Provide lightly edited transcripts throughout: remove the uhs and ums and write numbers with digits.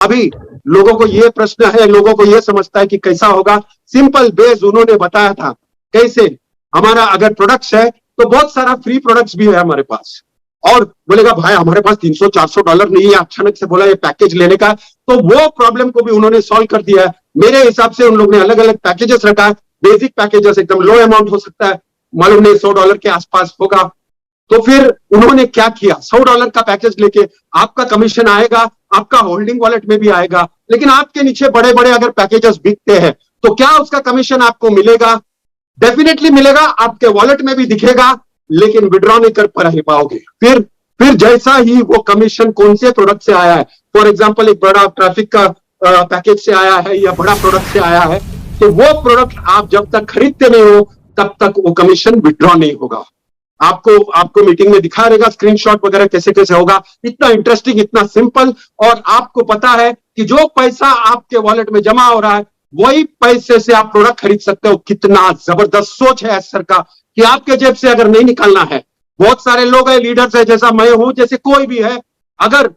अभी लोगों को ये प्रश्न है, लोगों को ये समझता है कि कैसा होगा। सिंपल बेस उन्होंने बताया था कैसे हमारा अगर प्रोडक्ट्स है तो बहुत सारा फ्री प्रोडक्ट्स भी है हमारे पास, और बोलेगा भाई हमारे पास $300-400 नहीं है, अचानक से बोला ये पैकेज लेने का, तो वो प्रॉब्लम को भी उन्होंने सॉल्व कर दिया है। मेरे हिसाब से उन लोगों ने अलग अलग पैकेजेस रखा है, बेसिक पैकेजेस एकदम लो अमाउंट हो सकता है, मालूम नहीं $100 के आसपास होगा। तो फिर उन्होंने क्या किया, $100 का पैकेज लेके आपका कमीशन आएगा, आपका होल्डिंग वॉलेट में भी आएगा, लेकिन आपके नीचे बड़े बड़े अगर पैकेजेस बिकते हैं तो क्या उसका कमीशन आपको मिलेगा? डेफिनेटली मिलेगा, आपके वॉलेट में भी दिखेगा, लेकिन विड्रॉ नहीं कर पाओगे। फिर जैसा ही वो कमीशन कौन से प्रोडक्ट से आया है, फॉर एग्जांपल एक बड़ा ट्रैफिक का पैकेज से आया है या बड़ा प्रोडक्ट से आया है, तो वो प्रोडक्ट आप जब तक खरीदते नहीं हो तब तक वो कमीशन विड्रॉ नहीं होगा। आपको मीटिंग में दिखा रहेगा स्क्रीनशॉट वगैरह कैसे कैसे होगा, इतना इंटरेस्टिंग, इतना सिंपल। और आपको पता है कि जो पैसा आपके वॉलेट में जमा हो रहा है वही पैसे से आप प्रोडक्ट खरीद सकते हो। कितना जबरदस्त सोच है सर का कि आपके जेब से अगर नहीं निकालना है। बहुत सारे लोग हैं, लीडर्स है, जैसा मैं हूं, जैसे कोई भी है, अगर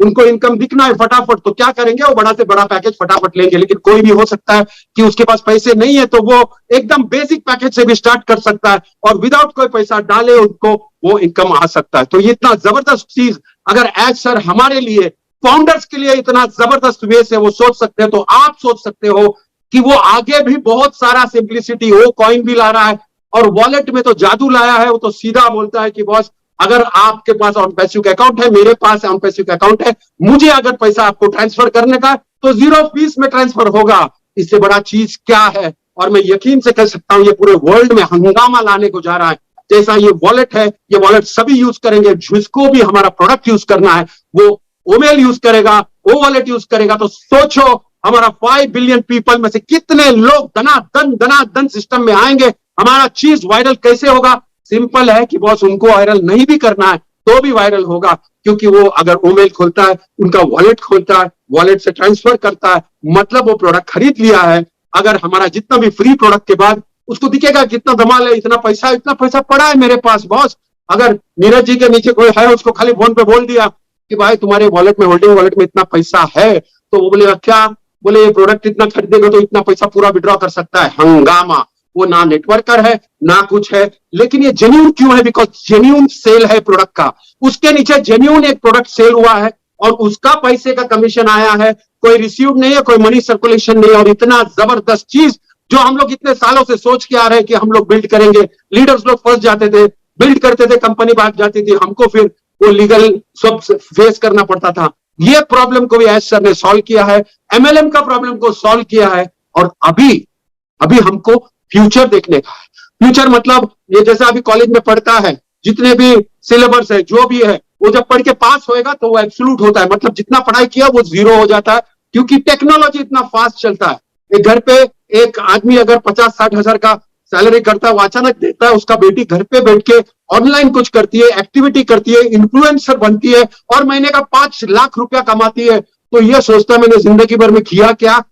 उनको इनकम दिखना है फटाफट तो क्या करेंगे, वो बड़ा से बड़ा पैकेज फटाफट लेंगे। लेकिन कोई भी हो सकता है कि उसके पास पैसे नहीं है तो वो एकदम बेसिक पैकेज से भी स्टार्ट कर सकता है और विदाउट कोई पैसा डाले उनको वो इनकम आ सकता है। तो ये इतना जबरदस्त चीज अगर एज सर हमारे लिए फाउंडर्स के लिए इतना जबरदस्त वे से वो सोच सकते हैं, तो आप सोच सकते हो कि वो आगे भी बहुत सारा सिंप्लिसिटी, वो कॉइन भी ला रहा है और वॉलेट में तो जादू लाया है। वो तो सीधा बोलता है कि बॉस अगर आपके पास ऑन पैसिव अकाउंट है, मेरे पास ऑन पैसिव अकाउंट है, मुझे अगर पैसा आपको ट्रांसफर करने का तो 0 फीस में ट्रांसफर होगा। इससे बड़ा चीज क्या है? और मैं यकीन से कह सकता हूं ये पूरे वर्ल्ड में हंगामा लाने को जा रहा है। जैसा ये वॉलेट है, ये वॉलेट सभी यूज करेंगे, जिसको भी हमारा प्रोडक्ट यूज करना है वो ओमेल यूज करेगा, वो वॉलेट यूज करेगा। तो सोचो हमारा 5 बिलियन पीपल में से कितने लोग दनादन सिस्टम में आएंगे, हमारा चीज वायरल कैसे होगा? सिंपल है कि बॉस उनको वायरल नहीं भी करना है तो भी वायरल होगा, क्योंकि वो अगर ओमेल खोलता है, उनका वॉलेट खोलता है, वॉलेट से ट्रांसफर करता है, मतलब वो प्रोडक्ट खरीद लिया है। अगर हमारा जितना भी फ्री प्रोडक्ट के बाद उसको दिखेगा कितना धमाल है, इतना पैसा पड़ा है मेरे पास बॉस। अगर नीरज जी के नीचे कोई है, उसको खाली फोन पे बोल दिया कि भाई तुम्हारे वॉलेट में, होल्डिंग वॉलेट में इतना पैसा है, तो वो बोलेगा क्या? बोले ये प्रोडक्ट इतना खरीदेगा तो इतना पैसा पूरा विड्रॉ कर सकता है। हंगामा। वो ना नेटवर्कर है ना कुछ है, लेकिन ये जेन्युइन क्यों है? बिकॉज जेन्युइन सेल है प्रोडक्ट का, उसके नीचे जेन्युइन एक प्रोडक्ट सेल हुआ है और उसका पैसे का कमीशन आया है, कोई रिसीव नहीं है, कोई मनी सर्कुलेशन नहीं है। और इतना जबरदस्त चीज जो हम लोग इतने सालों से सोच के आ रहे हैं कि हम लोग बिल्ड करेंगे, लीडर्स लोग फंस जाते थे, बिल्ड करते थे, कंपनी भाग जाती थी, हमको फिर वो लीगल सब फेस करना पड़ता था। ये प्रॉब्लम को भी एस सर ने सॉल्व किया है, एमएलएम का प्रॉब्लम को सॉल्व किया है। और अभी हमको फ्यूचर देखने का है। फ्यूचर मतलब ये जैसा अभी कॉलेज में पढ़ता है, जितने भी सिलेबस है, जो भी है, वो जब पढ़ के पास होएगा तो वो एब्सोल्यूट होता है, मतलब जितना पढ़ाई किया वो 0 हो जाता है, क्योंकि टेक्नोलॉजी इतना फास्ट चलता है। एक घर पे एक आदमी अगर 50-60 हजार का सैलरी करता है, वो अचानक देखता है उसका बेटी घर पे बैठ के ऑनलाइन कुछ करती है, एक्टिविटी करती है, इन्फ्लुएंसर बनती है और महीने का 5 लाख रुपया कमाती है। तो ये सोचता है मैंने जिंदगी भर में किया क्या?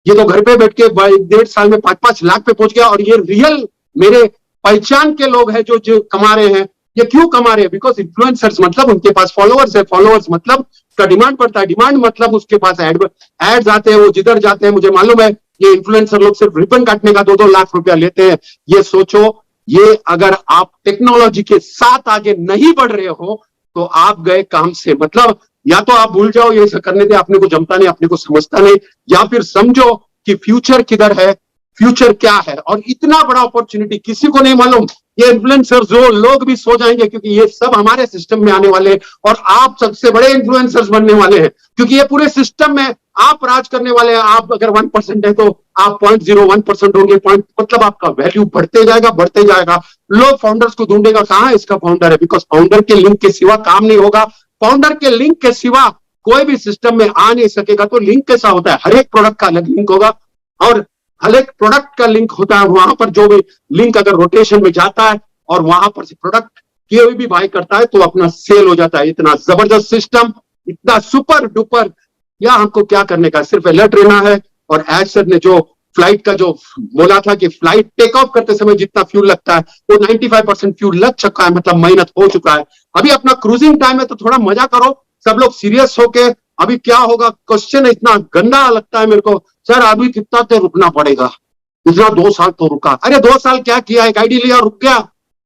ये तो घर पे बैठ के 1.5 साल में 5-5 लाख पे पहुंच गया। और ये रियल मेरे पहचान के लोग हैं जो कमा रहे हैं। ये क्यों कमा रहे हैं? बिकॉज इन्फ्लुएंसर्स, मतलब उनके पास फॉलोअर्स है, फॉलोअर्स मतलब उसका डिमांड पड़ता है, डिमांड मतलब उसके पास एड्स आते हैं, वो जिधर जाते हैं। मुझे मालूम है ये इन्फ्लुएंसर लोग सिर्फ रिबन काटने का 2-2 लाख रुपया लेते हैं। ये सोचो, ये अगर आप टेक्नोलॉजी के साथ आगे नहीं बढ़ रहे हो तो आप गए काम से। मतलब या तो आप भूल जाओ ये करने दे, अपने को जमता नहीं, अपने को समझता नहीं, या फिर समझो कि फ्यूचर किधर है, फ्यूचर क्या है। और इतना बड़ा अपॉर्चुनिटी किसी को नहीं मालूम। ये इन्फ्लुएंसर जो लोग भी सो जाएंगे, क्योंकि ये सब हमारे सिस्टम में आने वाले हैं और आप सबसे बड़े इन्फ्लुएंसर्स बनने वाले हैं, क्योंकि ये पूरे सिस्टम में आप राज करने वाले हैं। आप अगर 1% है तो आप 0.01% होंगे, मतलब आपका वैल्यू बढ़ते जाएगा। लोग फाउंडर्स को ढूंढेगा, कहां इसका फाउंडर है? बिकॉज फाउंडर के लिंक के सिवा काम नहीं होगा, फाउंडर के लिंक के सिवा कोई भी सिस्टम में आ नहीं सकेगा। तो लिंक कैसा होता है? हर एक प्रोडक्ट का अलग लिंक होगा और हर एक प्रोडक्ट का लिंक होता है। वहां पर जो भी लिंक अगर रोटेशन में जाता है और वहां पर से प्रोडक्ट कोई भी बाय करता है तो अपना सेल हो जाता है। इतना जबरदस्त सिस्टम, इतना सुपर डुपर। या हमको क्या करने का? सिर्फ अलर्ट रहना है। और एज सर ने जो फ्लाइट का जो बोला था कि फ्लाइट टेक ऑफ करते समय जितना फ्यूल लगता है वो 95% फ्यूल लग चुका है, मतलब मेहनत हो चुका है। अभी अपना क्रूजिंग टाइम है तो थोड़ा मजा करो, सब लोग सीरियस होके अभी क्या होगा, क्वेश्चन इतना गंदा लगता है मेरे को। सर अभी कितना तो रुकना पड़ेगा, इतना 2 साल तो रुका। अरे 2 साल क्या किया, एक आईडी लिया रुक गया,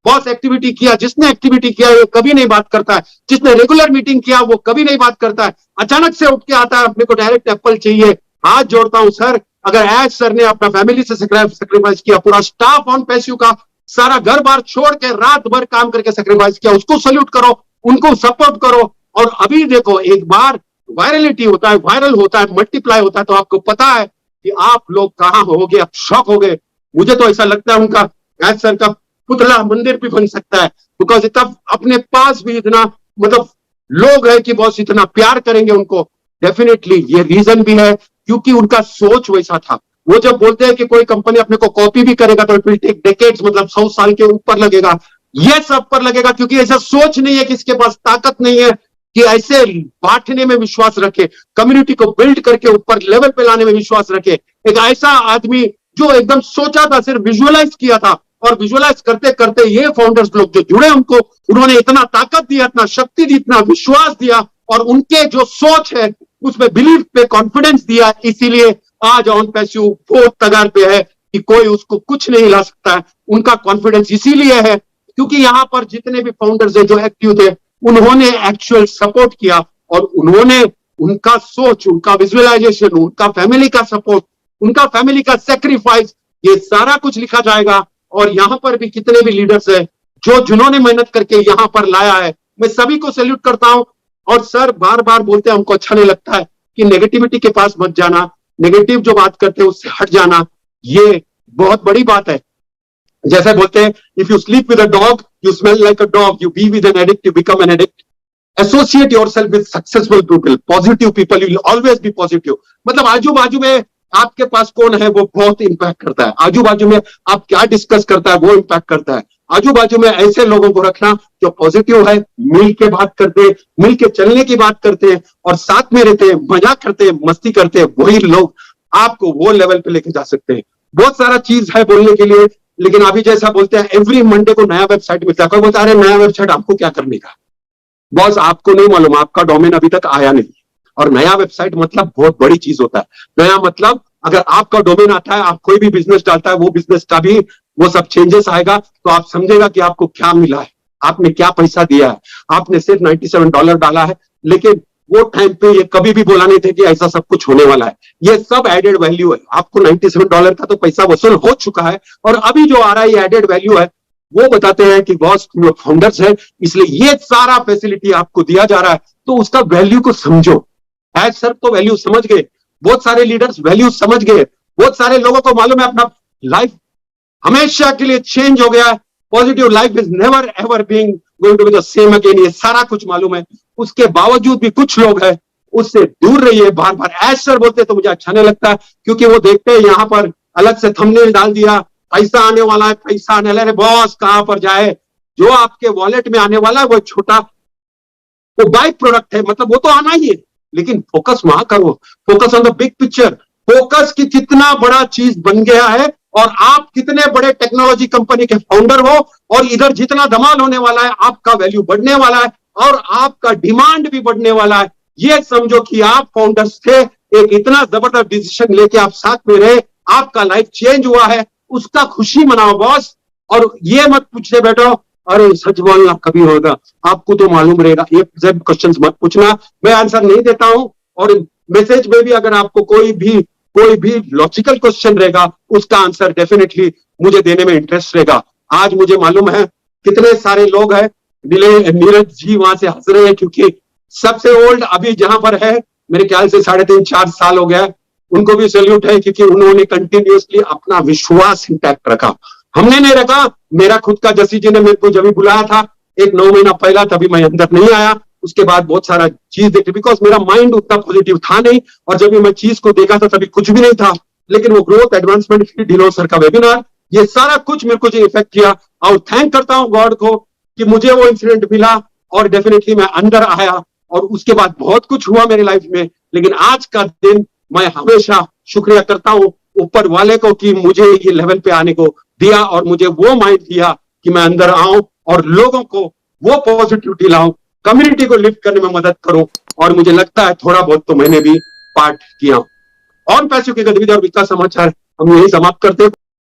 बॉस एक्टिविटी किया, जिसने एक्टिविटी किया ये कभी नहीं बात करता है, जिसने रेगुलर मीटिंग किया वो कभी नहीं बात करता है, अचानक से उठ के आता है अपने को डायरेक्ट एप्पल चाहिए। हाथ जोड़ता हूं सर, अगर एज सर ने अपना फैमिली से सेक्रीफाइस किया, पूरा स्टाफ ऑन पैसिव का सारा घर बार छोड़ के रात भर काम करके सेक्रीफाइस किया, उसको सल्यूट करो, उनको सपोर्ट करो। और अभी देखो एक बार वायरलिटी होता है, वायरल होता है, मल्टीप्लाई होता है, तो आपको पता है कि आप लोग कहां होगे, आप शॉक हो गए। मुझे तो ऐसा लगता है उनका एज सर का पुतला मंदिर भी बन सकता है, बिकॉज इतना अपने पास भी इतना मतलब लोग है कि बॉस इतना प्यार करेंगे उनको। डेफिनेटली ये रीजन भी है क्योंकि उनका सोच वैसा था। वो जब बोलते हैं कि कोई कंपनी अपने को कॉपी भी करेगा तो इट विल टेक डेकेड्स, मतलब 100 साल के ऊपर लगेगा, ये सब पर लगेगा, क्योंकि ऐसा सोच नहीं है, किसके पास ताकत नहीं है कि ऐसे बांटने में विश्वास रखे, कम्युनिटी को बिल्ड करके ऊपर लेवल पे लाने में विश्वास रखे। एक ऐसा आदमी जो एकदम सोचा था, सिर्फ विजुअलाइज किया था, और विजुअलाइज करते करते ये फाउंडर्स लोग जो जुड़े उनको उन्होंने इतना ताकत दिया, इतना शक्ति दी, इतना विश्वास दिया, और उनके जो सोच है उसमें बिलीफ पे कॉन्फिडेंस दिया। इसीलिए आज ऑन पैसिव वो तगार पे है कि कोई उसको कुछ नहीं ला सकता है। उनका कॉन्फिडेंस इसीलिए है क्योंकि यहां पर जितने भी फाउंडर्स है जो एक्टिव थे उन्होंने एक्चुअल सपोर्ट किया, और उन्होंने उनका सोच, उनका विजुअलाइजेशन, उनका फैमिली का सपोर्ट, उनका फैमिली का सेक्रीफाइस, ये सारा कुछ लिखा जाएगा। और यहां पर भी कितने भी लीडर्स हैं जो जिन्होंने मेहनत करके यहां पर लाया है, मैं सभी को सैल्यूट करता हूं। और सर बार बार बोलते हैं, हमको अच्छा नहीं लगता है कि नेगेटिविटी के पास मत जाना, नेगेटिव जो बात करते हैं उससे हट जाना, ये बहुत बड़ी बात है। जैसे बोलते हैं, if you sleep with a dog you smell like a dog, you be with an addict you become an addict. Associate yourself with successful people, positive people, you will always be positive. मतलब आजू बाजू में आपके पास कौन है वो बहुत impact करता है, आजू बाजू में आप क्या डिस्कस करता है वो इंपैक्ट करता है। आजू बाजू में ऐसे लोगों को रखना जो पॉजिटिव है, मिल के बात करते हैं, मिल के चलने की बात करते हैं, और साथ में रहते हैं, मजाक करते हैं, मस्ती करते हैं, वही लोग आपको वो लेवल पे लेके जा सकते हैं। बहुत सारा चीज है बोलने के लिए, लेकिन अभी जैसा बोलते हैं एवरी मंडे को नया वेबसाइट मिलता है, कोई बोलता है अरे नया वेबसाइट आपको क्या करने का। बॉस आपको नहीं मालूम, आपका डोमेन अभी तक आया नहीं, और नया वेबसाइट मतलब बहुत बड़ी चीज होता है। नया मतलब अगर आपका डोमेन आता है, आप कोई भी बिजनेस डालता है, वो बिजनेस का भी वो सब चेंजेस आएगा, तो आप समझेगा कि आपको क्या मिला है, आपने क्या पैसा दिया है। आपने सिर्फ $97 डाला है, लेकिन वो टाइम पे ये कभी भी बोला नहीं थे कि ऐसा सब कुछ होने वाला है। ये सब एडेड वैल्यू है, आपको $97 का तो पैसा वसूल हो चुका है, और अभी जो आ रहा है ये एडेड वैल्यू है। वो बताते हैं कि बॉस तुम लोग फाउंडर्स है, इसलिए ये सारा फैसिलिटी आपको दिया जा रहा है, तो उसका वैल्यू को समझो। एज सर तो वैल्यू समझ गए, बहुत सारे लीडर्स वैल्यू समझ गए, बहुत सारे लोगों को मालूम है अपना लाइफ हमेशा के लिए चेंज हो गया है, positive life is never ever being going to be the same again, ये सारा कुछ मालूम है। उसके बावजूद भी कुछ लोग हैं उससे दूर रहिए, बार बार एज सर बोलते तो मुझे अच्छा नहीं लगता, क्योंकि वो देखते हैं यहाँ पर अलग से थंबनेल डाल दिया, पैसा आने वाला है, पैसा आने वाला है, बॉस कहां पर जाए, जो आपके वॉलेट में आने वाला है वो छोटा, वो बाई प्रोडक्ट है, मतलब वो तो आना ही है, लेकिन फोकस वहां करो, focus on the big picture, focus की कितना बड़ा चीज बन गया है, और आप कितने बड़े टेक्नोलॉजी कंपनी के फाउंडर हो, और इधर जितना धमाल होने वाला है, आपका वैल्यू बढ़ने वाला है, और आपका डिमांड भी बढ़ने वाला है। ये समझो कि आप फाउंडर्स थे, एक इतना जबरदस्त डिसीजन लेके आप साथ में रहे, आपका लाइफ चेंज हुआ है, उसका खुशी मनाओ बॉस। और ये मत पूछते बैठो अरे सच बोलना कभी होगा, आपको तो मालूम रहेगा, ये सब क्वेश्चंस मत पूछना, मैं आंसर नहीं देता हूं। और मैसेज में भी अगर आपको कोई भी लॉजिकल क्वेश्चन रहेगा, उसका आंसर डेफिनेटली मुझे देने में इंटरेस्ट रहेगा। आज मुझे मालूम है कितने सारे लोग हैं, नीरज जी वहां से हंस रहे हैं, क्योंकि सबसे ओल्ड अभी जहां पर है मेरे ख्याल से 3.5-4 साल हो गया, उनको भी सैल्यूट है, क्योंकि उन्होंने कंटिन्यूअसली अपना विश्वास इंटैक्ट रखा। हमने नहीं रखा, मेरा खुद का जसी जी ने मेरे को जब भी बुलाया था 9 महीना पहला, तभी मैं अंदर नहीं आया, उसके बाद बहुत सारा चीज देखी, बिकॉज मेरा माइंड उतना पॉजिटिव था नहीं, और जब भी मैं चीज को देखा था तभी कुछ भी नहीं था, लेकिन वो ग्रोथ एडवांसमेंट ढिल्लों सर का वेबिनार, ये सारा कुछ मेरे को जो इफेक्ट किया, और थैंक करता हूं गॉड को कि मुझे वो इंसिडेंट मिला, और डेफिनेटली मैं अंदर आया, और उसके बाद बहुत कुछ हुआ मेरी लाइफ में। लेकिन आज का दिन मैं हमेशा शुक्रिया करता हूं ऊपर वाले को कि मुझे ये लेवल पे आने को दिया, और मुझे वो माइंड दिया कि मैं अंदर आऊं और लोगों को वो पॉजिटिविटी लाऊं, कम्युनिटी को लिफ्ट करने में मदद करूं। और मुझे लगता है थोड़ा बहुत तो मैंने भी पार्ट किया हूं। और पैसों की गतिविधि और विकास समाचार हम यही समाप्त करते हैं।